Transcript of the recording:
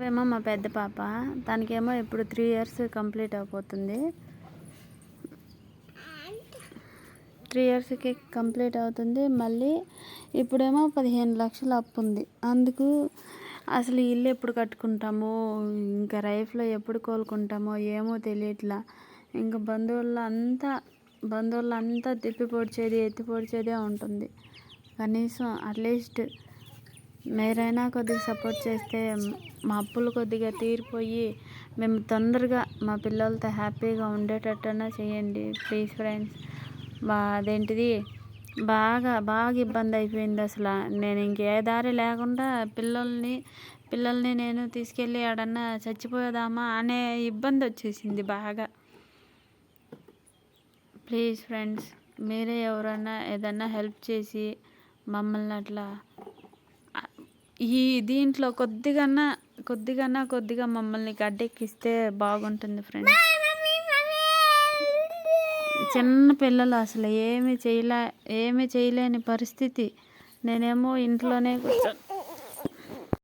ఏమో మా పెద్ద పాప, తనకేమో ఇప్పుడు 3 years కంప్లీట్ అయిపోతుంది. 3 yearsకి కంప్లీట్ అవుతుంది. మళ్ళీ ఇప్పుడేమో 15 లక్షలు అప్పు ఉంది. అందుకు అసలు ఇల్లు ఎప్పుడు కట్టుకుంటామో, ఇంకా లైఫ్లో ఎప్పుడు కోలుకుంటామో ఏమో తెలియట్లా. ఇంకా బంధువులంతా తిప్పి పొడిచేది, ఎత్తి పొడిచేదే ఉంటుంది. కనీసం అట్లీస్ట్ మీరైనా కొద్దిగా సపోర్ట్ చేస్తే మా అప్పులు కొద్దిగా తీరిపోయి మేము తొందరగా మా పిల్లలతో హ్యాపీగా ఉండేటట్టన్నా చేయండి ప్లీజ్ ఫ్రెండ్స్. అదేంటిది బాగా ఇబ్బంది అయిపోయింది. అసలు నేను ఇంకే దారి లేకుండా పిల్లల్ని నేను తీసుకెళ్ళి ఆడన్నా చచ్చిపోయేదామా అనే ఇబ్బంది వచ్చేసింది బాగా. ప్లీజ్ ఫ్రెండ్స్, మీరే ఎవరైనా ఏదన్నా హెల్ప్ చేసి మమ్మల్ని అట్లా ఈ దీంట్లో కొద్దిగా మమ్మల్ని గడ్డెక్కిస్తే బాగుంటుంది ఫ్రెండ్స్. చిన్న పిల్లలు అసలు ఏమీ చేయలేని పరిస్థితి. నేనేమో ఇంట్లోనే